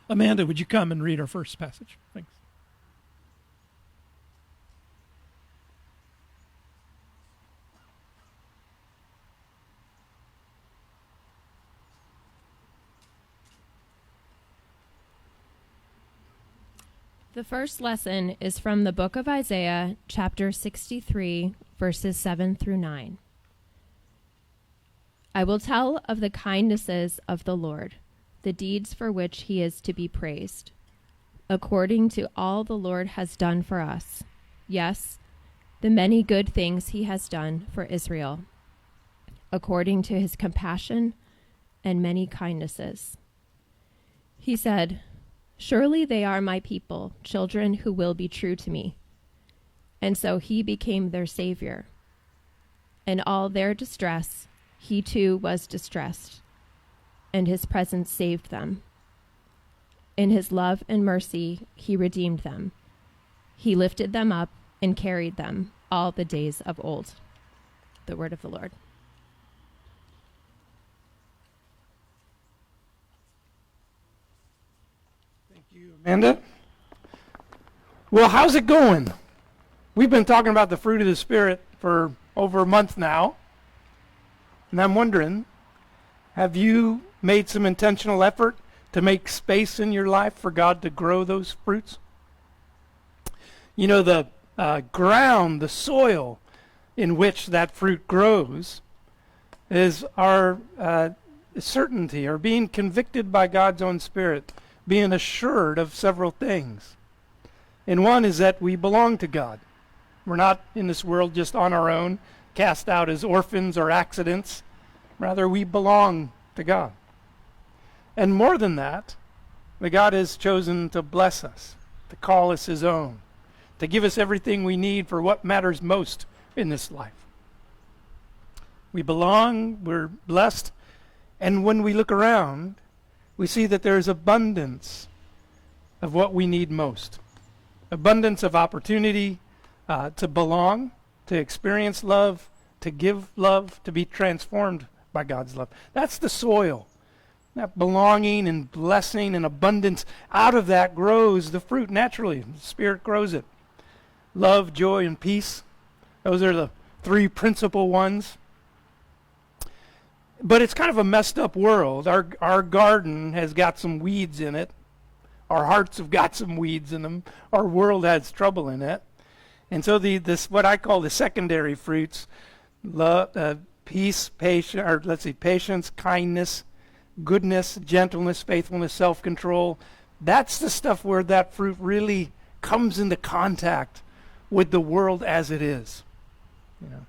Amanda, would you come and read our first passage? Thanks. The first lesson is from the book of Isaiah, chapter 63, verses 7 through 9. I will tell of the kindnesses of the Lord, the deeds for which he is to be praised, according to all the Lord has done for us. Yes, the many good things he has done for Israel, according to his compassion and many kindnesses. He said, surely they are my people, children who will be true to me. And so he became their savior. In all their distress, he too was distressed, and his presence saved them. In his love and mercy, he redeemed them. He lifted them up and carried them all the days of old. The word of the Lord. Amanda? Well, how's it going? We've been talking about the fruit of the Spirit for over a month now. And I'm wondering, have you made some intentional effort to make space in your life for God to grow those fruits? You know, the ground, the soil in which that fruit grows is our certainty or being convicted by God's own Spirit, being assured of several things. And one is that we belong to God. We're not in this world just on our own, cast out as orphans or accidents. Rather, we belong to God. And more than that God has chosen to bless us, to call us his own, to give us everything we need for what matters most in this life. We belong, we're blessed, and when we look around, we see that there is abundance of what we need most. Abundance of opportunity to belong, to experience love, to give love, to be transformed by God's love. That's the soil. That belonging and blessing and abundance, out of that grows the fruit naturally. The Spirit grows it. Love, joy, and peace. Those are the three principal ones. But it's kind of a messed up world. Our garden has got some weeds in it. Our hearts have got some weeds in them. Our world has trouble in it. And so this what I call the secondary fruits, love, peace, patience, kindness, goodness, gentleness, faithfulness, self-control. That's the stuff where that fruit really comes into contact with the world as it is. You know.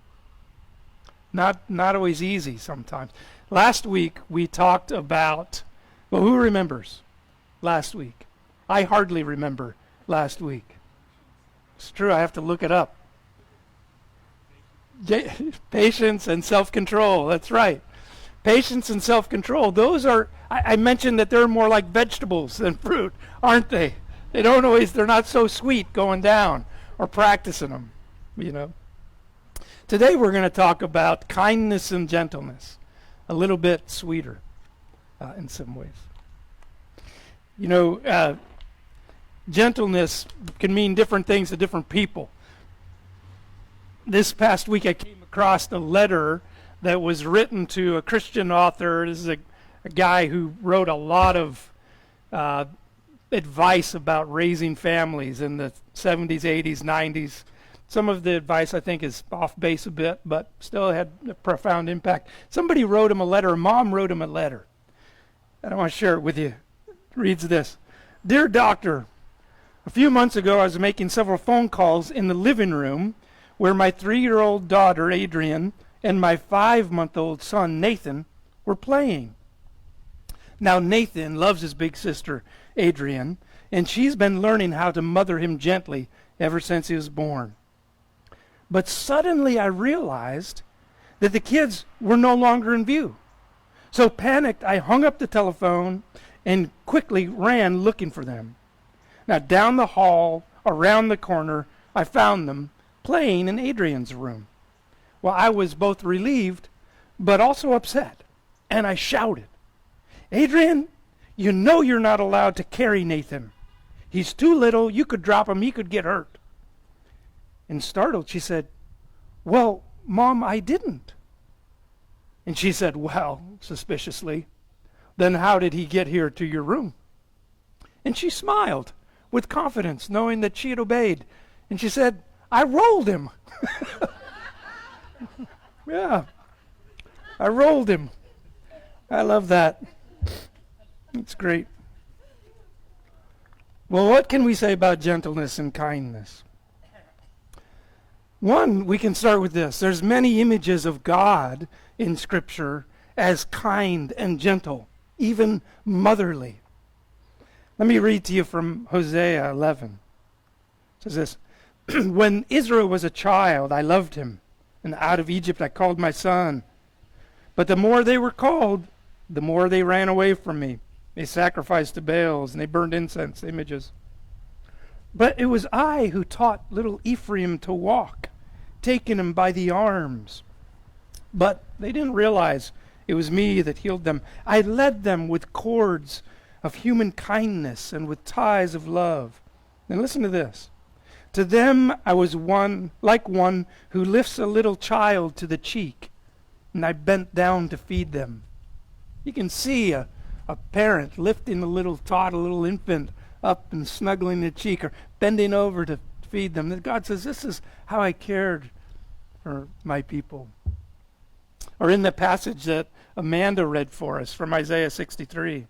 Not always easy sometimes. Last week we talked about, well, who remembers last week? I hardly remember last week. It's true, I have to look it up. Patience and self-control, that's right. Patience and self-control, those are, I mentioned that they're more like vegetables than fruit, aren't they? They're not so sweet going down or practicing them, you know. Today we're going to talk about kindness and gentleness, a little bit sweeter in some ways. You know, gentleness can mean different things to different people. This past week I came across a letter that was written to a Christian author. This is a guy who wrote a lot of advice about raising families in the 70s, 80s, 90s. Some of the advice I think is off base a bit, but still had a profound impact. Somebody wrote him a letter, a mom wrote him a letter. And I want to share it with you. It reads this. Dear doctor, a few months ago I was making several phone calls in the living room where my 3-year-old daughter, Adrian, and my 5-month-old son, Nathan, were playing. Now Nathan loves his big sister, Adrian, and she's been learning how to mother him gently ever since he was born. But suddenly I realized that the kids were no longer in view. So panicked, I hung up the telephone and quickly ran looking for them. Now down the hall, around the corner, I found them playing in Adrian's room. Well, I was both relieved but also upset, and I shouted, Adrian, You know you're not allowed to carry Nathan. He's too little. You could drop him. He could get hurt. And startled, she said, well, Mom, I didn't. And she said, well, suspiciously, then how did he get here to your room? And she smiled with confidence, knowing that she had obeyed. And she said, I rolled him. Yeah, I rolled him. I love that. It's great. Well, what can we say about gentleness and kindness? One, we can start with this. There's many images of God in Scripture as kind and gentle, even motherly. Let me read to you from Hosea 11. It says this, when Israel was a child, I loved him, and out of Egypt I called my son. But the more they were called, the more they ran away from me. They sacrificed to Baals, and they burned incense images. But it was I who taught little Ephraim to walk, taking him by the arms. But they didn't realize it was me that healed them. I led them with cords of human kindness and with ties of love. And listen to this. To them I was like one who lifts a little child to the cheek, and I bent down to feed them. You can see a parent lifting a little infant up and snuggling the cheek or bending over to feed them. God says, this is how I cared for my people. Or in the passage that Amanda read for us from Isaiah 63,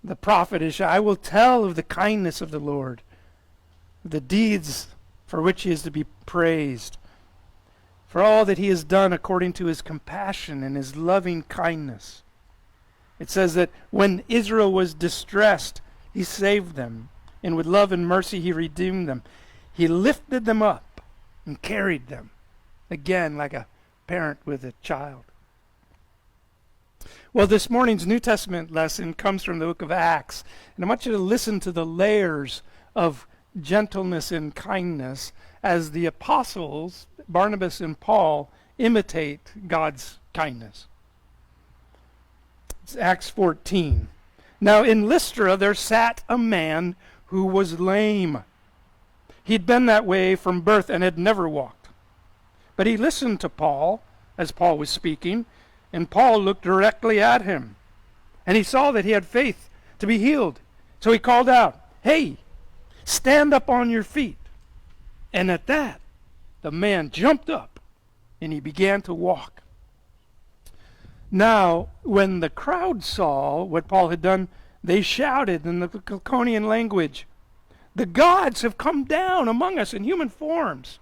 the prophet Isaiah, I will tell of the kindness of the Lord, the deeds for which he is to be praised, for all that he has done according to his compassion and his loving kindness. It says that when Israel was distressed, he saved them, and with love and mercy he redeemed them. He lifted them up and carried them, again like a parent with a child. Well, this morning's New Testament lesson comes from the book of Acts, and I want you to listen to the layers of gentleness and kindness as the apostles, Barnabas and Paul, imitate God's kindness. It's Acts 14. Now in Lystra there sat a man who was lame. He'd been that way from birth and had never walked. But he listened to Paul as Paul was speaking, and Paul looked directly at him. And he saw that he had faith to be healed. So he called out, hey, stand up on your feet. And at that, the man jumped up and he began to walk. Now, when the crowd saw what Paul had done, they shouted in the Lycaonian language, the gods have come down among us in human forms.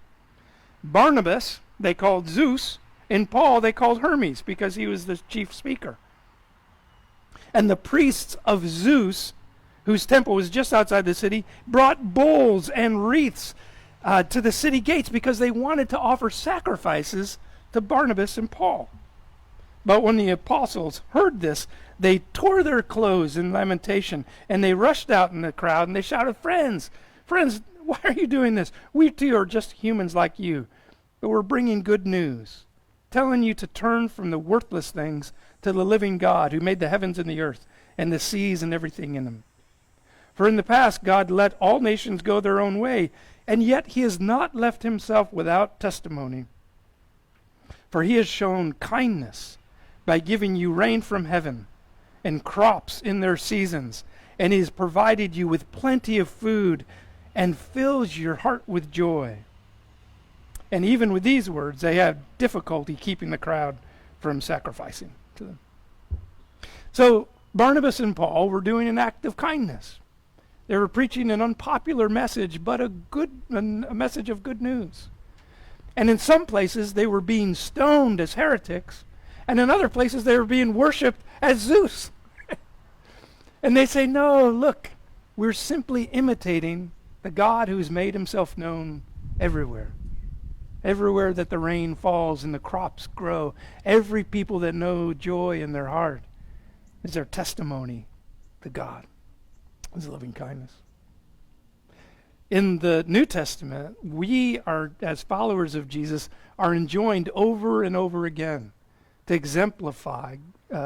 Barnabas they called Zeus, and Paul they called Hermes because he was the chief speaker. And the priests of Zeus, whose temple was just outside the city, brought bulls and wreaths to the city gates because they wanted to offer sacrifices to Barnabas and Paul. But when the apostles heard this, they tore their clothes in lamentation, and they rushed out in the crowd, and they shouted, friends, why are you doing this? We too are just humans like you, but we're bringing good news, telling you to turn from the worthless things to the living God who made the heavens and the earth and the seas and everything in them. For in the past God let all nations go their own way, and yet he has not left himself without testimony. For he has shown kindness by giving you rain from heaven and crops in their seasons, and he has provided you with plenty of food and fills your heart with joy. And even with these words, they had difficulty keeping the crowd from sacrificing to them. So Barnabas and Paul were doing an act of kindness. They were preaching an unpopular message, but a message of good news. And in some places, they were being stoned as heretics, and in other places, they were being worshipped as Zeus. And they say, no, look, we're simply imitating the God who's made himself known everywhere. Everywhere that the rain falls and the crops grow, every people that know joy in their heart is their testimony to God, his loving kindness. In the New Testament, we are, as followers of Jesus, are enjoined over and over again to exemplify,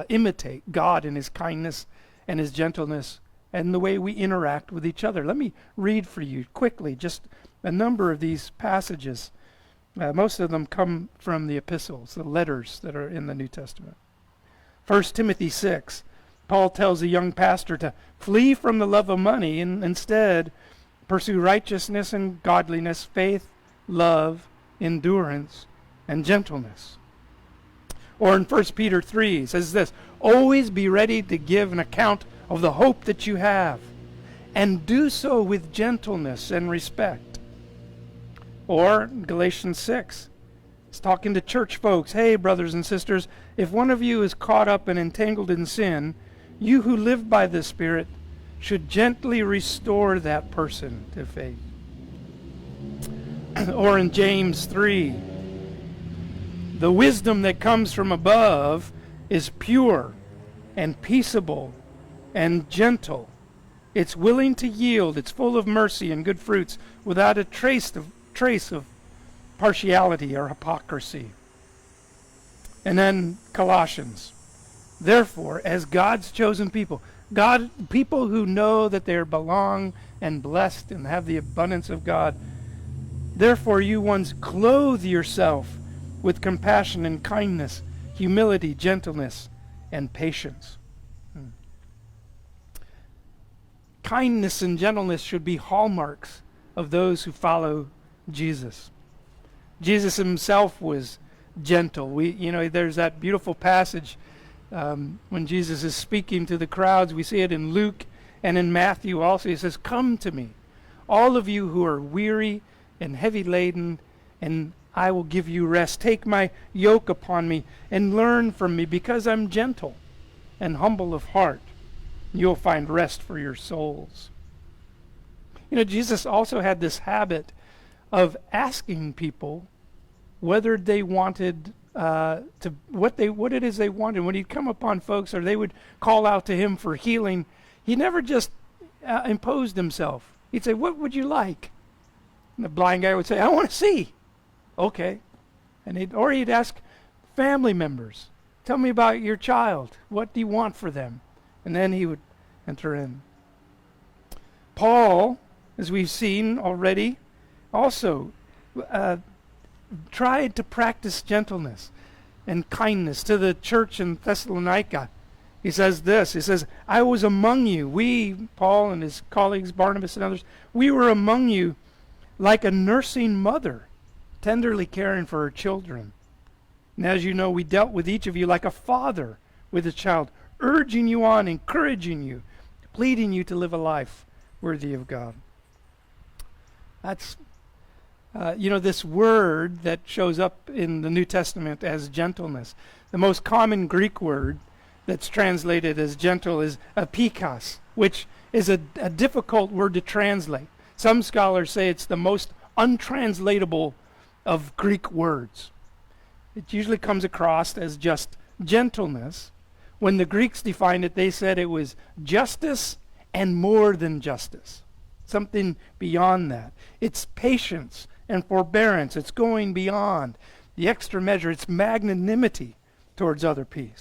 imitate God in his kindness and his gentleness and the way we interact with each other. Let me read for you quickly just a number of these passages. Most of them come from the epistles, the letters that are in the New Testament. 1 Timothy 6, Paul tells a young pastor to flee from the love of money and instead pursue righteousness and godliness, faith, love, endurance, and gentleness. Or in 1 Peter 3, it says this, always be ready to give an account of the hope that you have, and do so with gentleness and respect. Or Galatians 6, it's talking to church folks. Hey, brothers and sisters, if one of you is caught up and entangled in sin, you who live by the Spirit should gently restore that person to faith. Or in James 3, the wisdom that comes from above is pure and peaceable and gentle. It's willing to yield. It's full of mercy and good fruits without a trace of partiality or hypocrisy. And then Colossians. Therefore, as God's chosen people, people who know that they belong and blessed and have the abundance of God, therefore you ones clothe yourself with compassion and kindness, humility, gentleness, and patience. Kindness and gentleness should be hallmarks of those who follow Jesus. Jesus himself was gentle. There's that beautiful passage when Jesus is speaking to the crowds. We see it in Luke and in Matthew also. He says, come to me, all of you who are weary and heavy laden, and I will give you rest. Take my yoke upon me and learn from me, because I'm gentle and humble of heart. You'll find rest for your souls. Jesus also had this habit of asking people whether they wanted what it is they wanted. When he'd come upon folks or they would call out to him for healing, he never just imposed himself. He'd say, what would you like? And the blind guy would say, I want to see. Okay. And he'd ask family members, tell me about your child. What do you want for them? And then he would enter in. Paul, as we've seen already, also tried to practice gentleness and kindness to the church in Thessalonica. He says this, he says, I was among you, we, Paul and his colleagues, Barnabas and others, we were among you like a nursing mother, tenderly caring for her children. And as you know, we dealt with each of you like a father with a child, urging you on, encouraging you, pleading you to live a life worthy of God. That's this word that shows up in the New Testament as gentleness. The most common Greek word that's translated as gentle is apikos, which is a difficult word to translate. Some scholars say it's the most untranslatable of Greek words. It usually comes across as just gentleness. When the Greeks defined it, they said it was justice and more than justice. Something beyond that. It's patience and forbearance. It's going beyond the extra measure. It's magnanimity towards other people.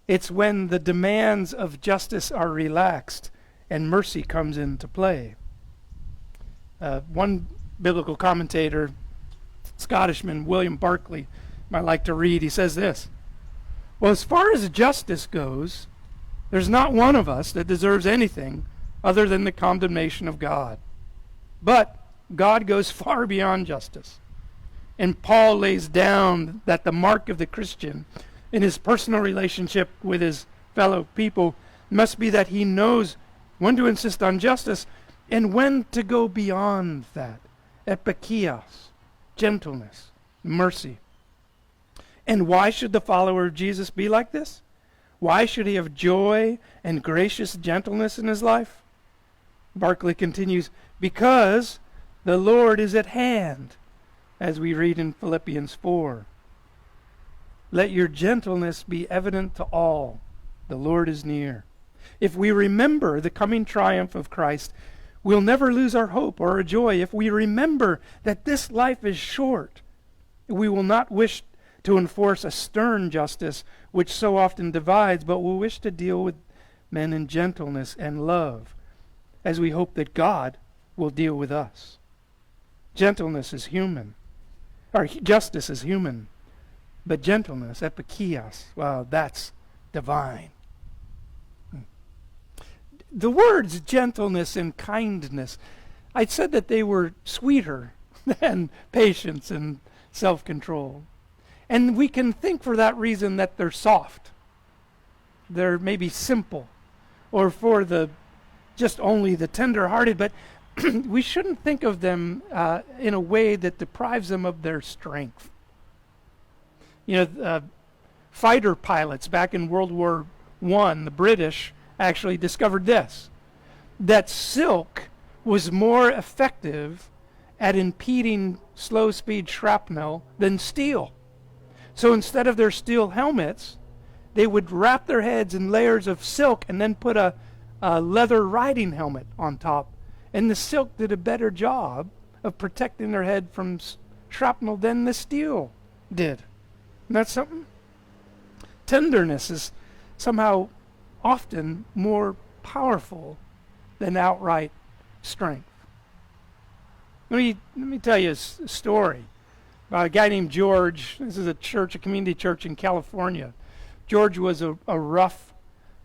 It's when the demands of justice are relaxed and mercy comes into play. One biblical commentator, Scottishman William Barclay, might like to read. He says this, well, as far as justice goes, there's not one of us that deserves anything other than the condemnation of God. But God goes far beyond justice. And Paul lays down that the mark of the Christian in his personal relationship with his fellow people must be that he knows when to insist on justice and when to go beyond that. Epikios, gentleness, mercy. And why should the follower of Jesus be like this? Why should he have joy and gracious gentleness in his life? Barclay continues, because the Lord is at hand, as we read in Philippians 4. Let your gentleness be evident to all. The Lord is near. If we remember the coming triumph of Christ, we'll never lose our hope or our joy. If we remember that this life is short, we will not wish to enforce a stern justice which so often divides, but will wish to deal with men in gentleness and love, as we hope that God will deal with us. Gentleness is human, or justice is human, but gentleness, epikios, well, that's divine. The words gentleness and kindness, I said that they were sweeter than patience and self-control. And we can think for that reason that they're soft. They're maybe simple, or for the just only the tender-hearted, but we shouldn't think of them in a way that deprives them of their strength. You know, fighter pilots back in World War I, the British actually discovered this, that silk was more effective at impeding slow-speed shrapnel than steel. So instead of their steel helmets, they would wrap their heads in layers of silk and then put a leather riding helmet on top. And the silk did a better job of protecting their head from shrapnel than the steel did. Isn't that something? Tenderness is somehow often more powerful than outright strength. Let me tell you a story about a guy named George. This is a community church in California. George was a rough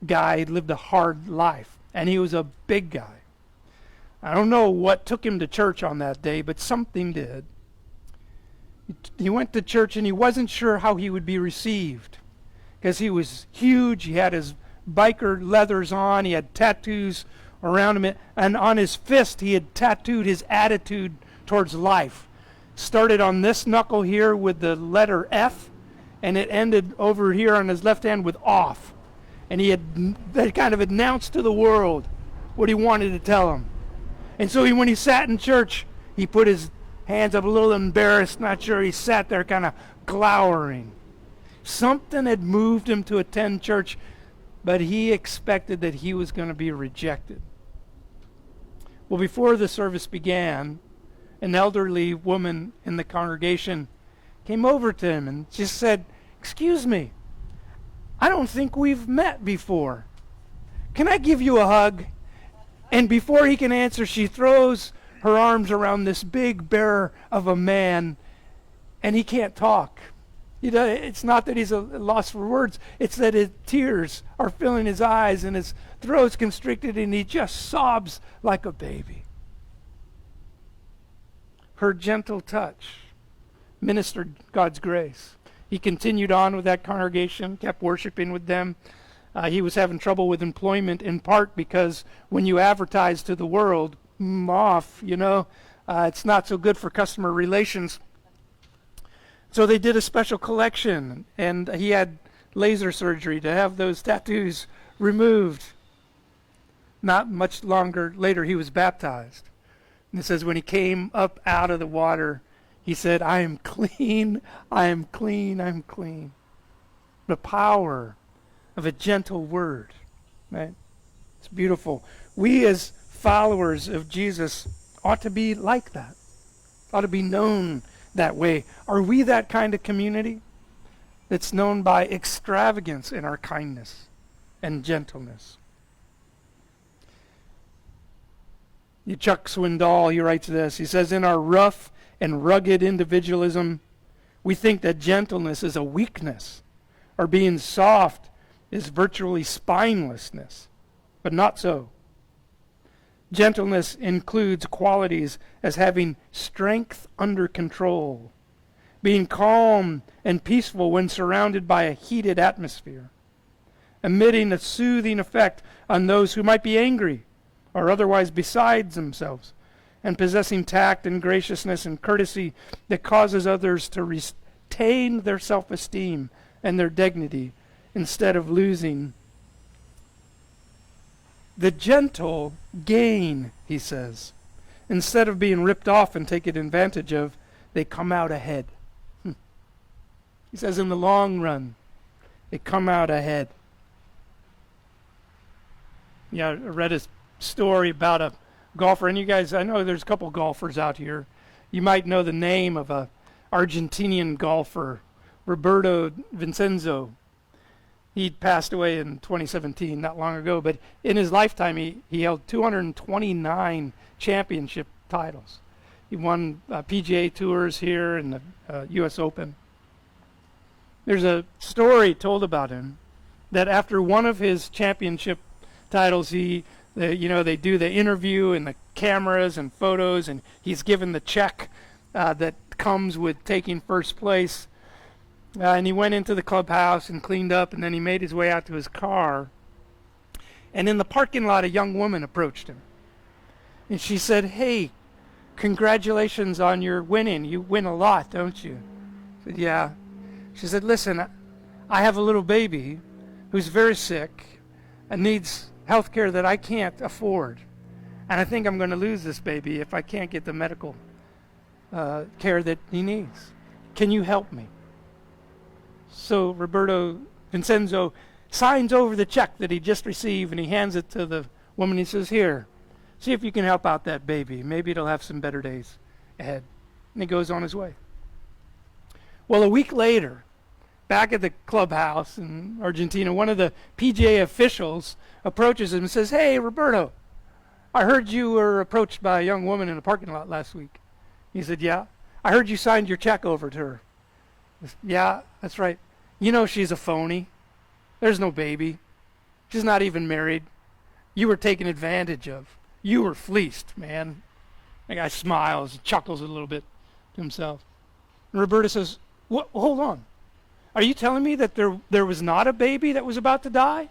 guy. He lived a hard life, and he was a big guy. I don't know what took him to church on that day, but something did. He went to church, and he wasn't sure how he would be received because he was huge. He had his biker leathers on. He had tattoos around him, and on his fist he had tattooed his attitude towards life. Started on this knuckle here with the letter F, and it ended over here on his left hand with off. And he had kind of announced to the world what he wanted to tell them. And so when he sat in church, he put his hands up, a little embarrassed, not sure. He sat there kind of glowering. Something had moved him to attend church, but he expected that he was going to be rejected. Well, before the service began, an elderly woman in the congregation came over to him and just said, "Excuse me, I don't think we've met before. Can I give you a hug?" And before he can answer, she throws her arms around this big bear of a man, and he can't talk. It's not that he's lost for words. It's that his tears are filling his eyes and his throat's constricted, and he just sobs like a baby. Her gentle touch ministered God's grace. He continued on with that congregation, kept worshiping with them. He was having trouble with employment, in part because when you advertise to the world, it's not so good for customer relations. So they did a special collection, and he had laser surgery to have those tattoos removed. Not much longer later, he was baptized. And it says when he came up out of the water, he said, "I am clean, I am clean, I'm clean." The power of a gentle word, right? It's beautiful. We as followers of Jesus ought to be like that, ought to be known that way. Are we that kind of community that's known by extravagance in our kindness and gentleness? Chuck Swindoll, he writes this. He says, "In our rough and rugged individualism, we think that gentleness is a weakness, or being soft is virtually spinelessness, but not so. Gentleness includes qualities as having strength under control, being calm and peaceful when surrounded by a heated atmosphere, emitting a soothing effect on those who might be angry or otherwise beside themselves, and possessing tact and graciousness and courtesy that causes others to retain their self-esteem and their dignity instead of losing. The gentle gain," he says. Instead of being ripped off and taken advantage of, they come out ahead. He says in the long run, they come out ahead. Yeah, I read a story about a golfer, and you guys, I know there's a couple golfers out here. You might know the name of a Argentinian golfer, Roberto Vincenzo. He passed away in 2017, not long ago, but in his lifetime he held 229 championship titles. He won PGA Tours here and the U.S. Open. There's a story told about him that after one of his championship titles, they do the interview and the cameras and photos, and he's given the check that comes with taking first place. And he went into the clubhouse and cleaned up, and then he made his way out to his car. And in the parking lot, a young woman approached him. And she said, "Hey, congratulations on your winning. You win a lot, don't you?" I said, "Yeah." She said, "Listen, I have a little baby who's very sick and needs health care that I can't afford. And I think I'm going to lose this baby if I can't get the medical care that he needs. Can you help me?" So Roberto Vincenzo signs over the check that he just received, and he hands it to the woman. He says, "Here, see if you can help out that baby. Maybe it'll have some better days ahead." And he goes on his way. Well, a week later, back at the clubhouse in Argentina, one of the PGA officials approaches him and says, "Hey, Roberto, I heard you were approached by a young woman in a parking lot last week." He said, "Yeah." "I heard you signed your check over to her." "Yeah, that's right." "You know she's a phony. There's no baby. She's not even married. You were taken advantage of. You were fleeced, man." The guy smiles, chuckles a little bit to himself. And Roberto says, Hold on. Are you telling me that there was not a baby that was about to die?"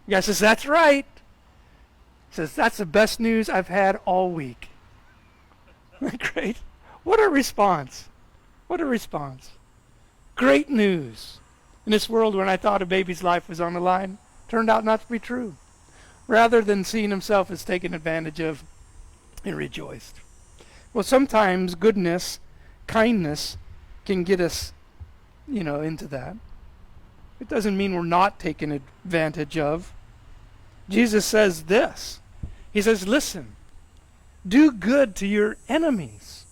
The guy says, "That's right." He says, "That's the best news I've had all week." Great. What a response. What a response. Great news. In this world when I thought a baby's life was on the line, turned out not to be true. Rather than seeing himself as taken advantage of, he rejoiced. Well, sometimes goodness, kindness can get us, into that. It doesn't mean we're not taken advantage of. Jesus says this. He says, "Listen, do good to your enemies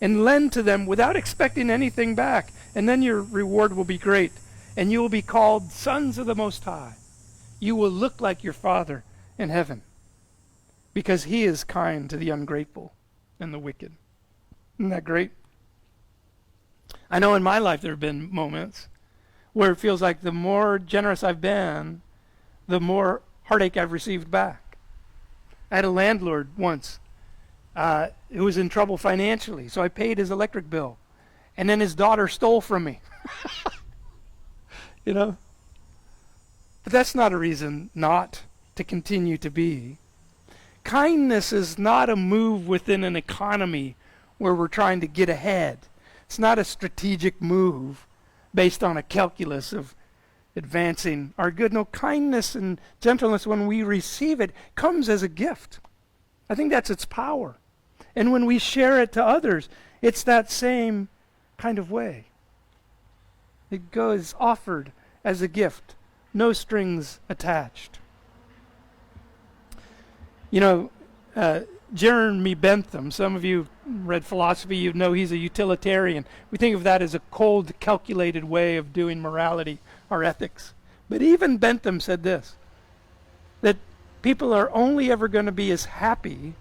and lend to them without expecting anything back, and then your reward will be great, and you will be called sons of the Most High. You will look like your Father in heaven, because he is kind to the ungrateful and the wicked." Isn't that great? I know in my life there have been moments where it feels like the more generous I've been, the more heartache I've received back. I had a landlord once who was in trouble financially, so I paid his electric bill, and then his daughter stole from me. But that's not a reason not to continue to be. Kindness is not a move within an economy where we're trying to get ahead. It's not a strategic move based on a calculus of advancing our good. No, kindness and gentleness, when we receive it, comes as a gift. I think that's its power. And when we share it to others, it's that same kind of way. It goes offered as a gift, no strings attached. Jeremy Bentham, some of you read philosophy, you know he's a utilitarian. We think of that as a cold, calculated way of doing morality or ethics. But even Bentham said this, that people are only ever going to be as happy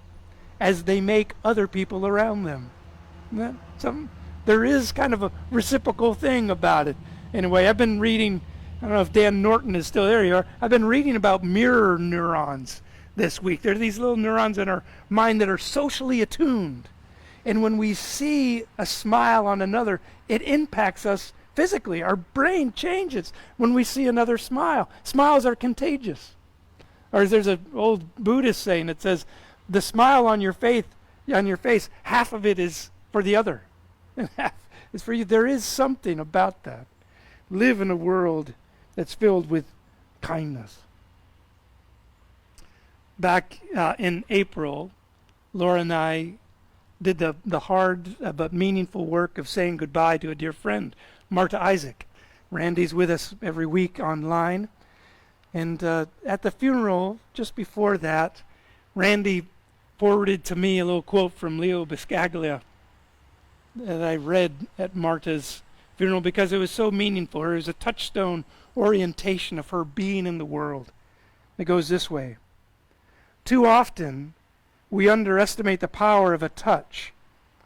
as they make other people around them. There is kind of a reciprocal thing about it. Anyway, I've been reading, I don't know if Dan Norton is still there. You are. I've been reading about mirror neurons this week. There are these little neurons in our mind that are socially attuned. And when we see a smile on another, it impacts us physically. Our brain changes when we see another smile. Smiles are contagious. Or there's an old Buddhist saying that says, the smile on your face, half of it is for the other, and half is for you. There is something about that. Live in a world that's filled with kindness. Back in April, Laura and I did the hard but meaningful work of saying goodbye to a dear friend, Marta Isaac. Randy's with us every week online. And at the funeral, just before that, Randy forwarded to me a little quote from Leo Biscaglia that I read at Marta's funeral because it was so meaningful. It was a touchstone orientation of her being in the world. It goes this way. Too often, we underestimate the power of a touch,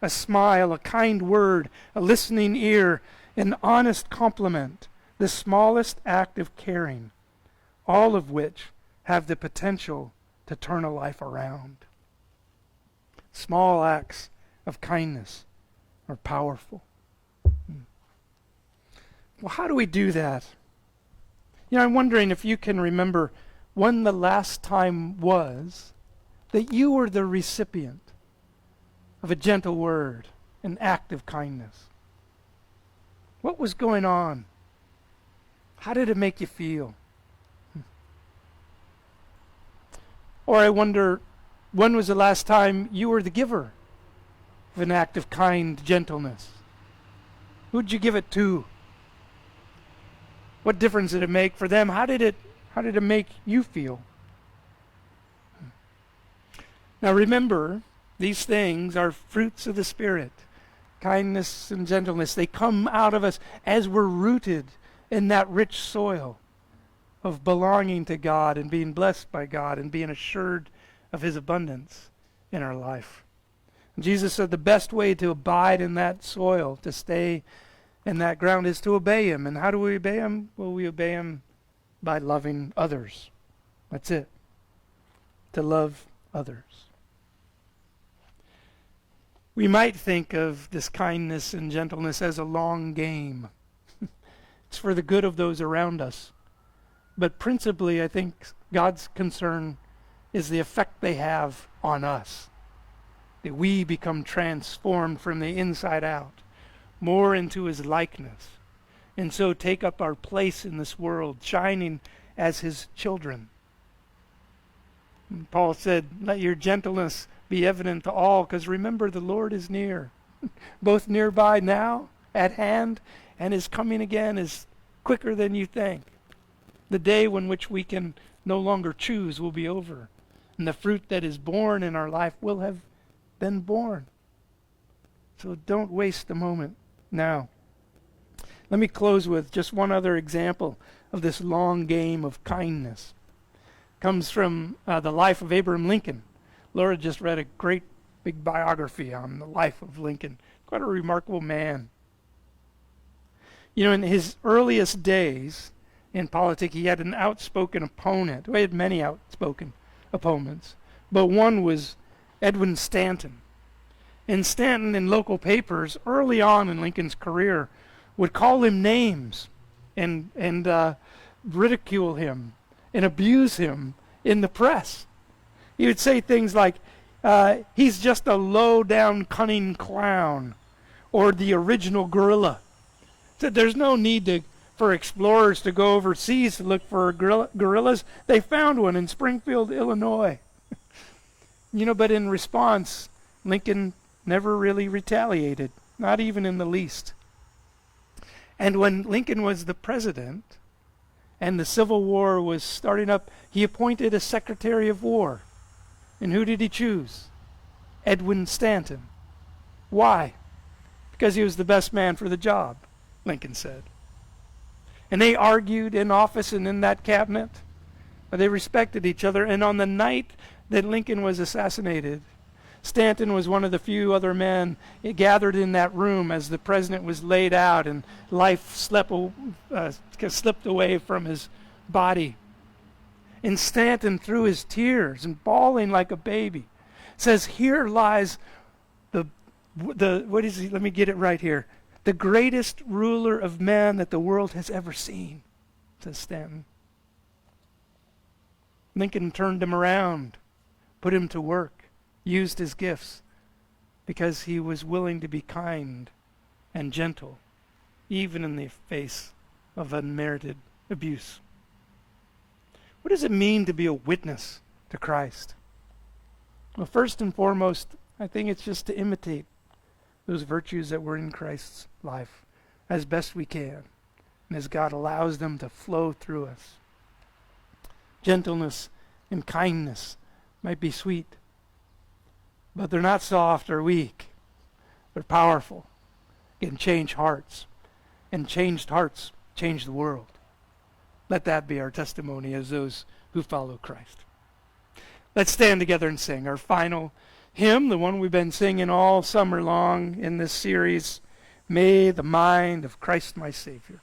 a smile, a kind word, a listening ear, an honest compliment, the smallest act of caring, all of which have the potential to turn a life around. Small acts of kindness are powerful. Well, how do we do that? I'm wondering if you can remember when the last time was that you were the recipient of a gentle word, an act of kindness. What was going on? How did it make you feel? Or I wonder, when was the last time you were the giver of an act of kind gentleness? Who'd you give it to? What difference did it make for them? How did it make you feel? Now remember, these things are fruits of the Spirit. Kindness and gentleness, they come out of us as we're rooted in that rich soil of belonging to God and being blessed by God and being assured of His abundance in our life. And Jesus said the best way to abide in that soil, to stay in that ground, is to obey Him. And how do we obey Him? Well, we obey Him by loving others. That's it. To love others. We might think of this kindness and gentleness as a long game. It's for the good of those around us. But principally, I think God's concern is the effect they have on us. That we become transformed from the inside out, more into His likeness, and so take up our place in this world, shining as His children. And Paul said, let your gentleness be evident to all, because remember, the Lord is near, both nearby now, at hand, and His coming again is quicker than you think. The day when which we can no longer choose will be over, and the fruit that is born in our life will have been born. So don't waste a moment now. Let me close with just one other example of this long game of kindness. It comes from the life of Abraham Lincoln. Laura just read a great big biography on the life of Lincoln. Quite a remarkable man. In his earliest days in politics, he had an outspoken opponent. He had many outspoken opponents, but one was Edwin Stanton. And Stanton, in local papers early on in Lincoln's career, would call him names and ridicule him and abuse him in the press. He would say things like, he's just a low-down, cunning clown, or the original gorilla. So there's no need for explorers to go overseas to look for gorillas. They found one in Springfield, Illinois. But in response, Lincoln never really retaliated, not even in the least. And when Lincoln was the president and the Civil War was starting up, he appointed a Secretary of War. And who did he choose? Edwin Stanton. Why? Because he was the best man for the job, Lincoln said. And they argued in office and in that cabinet. They respected each other. And on the night that Lincoln was assassinated, Stanton was one of the few other men gathered in that room as the president was laid out and life slipped away from his body. And Stanton, through his tears and bawling like a baby, says, here lies what is he? Let me get it right here. The greatest ruler of man that the world has ever seen, says Stanton. Lincoln turned him around, put him to work, used his gifts, because he was willing to be kind and gentle, even in the face of unmerited abuse. What does it mean to be a witness to Christ? Well, first and foremost, I think it's just to imitate those virtues that were in Christ's life as best we can, and as God allows them to flow through us. Gentleness and kindness might be sweet, but they're not soft or weak. They're powerful, can change hearts, and changed hearts change the world. Let that be our testimony as those who follow Christ. Let's stand together and sing our final hymn, the one we've been singing all summer long in this series, May the Mind of Christ my Savior.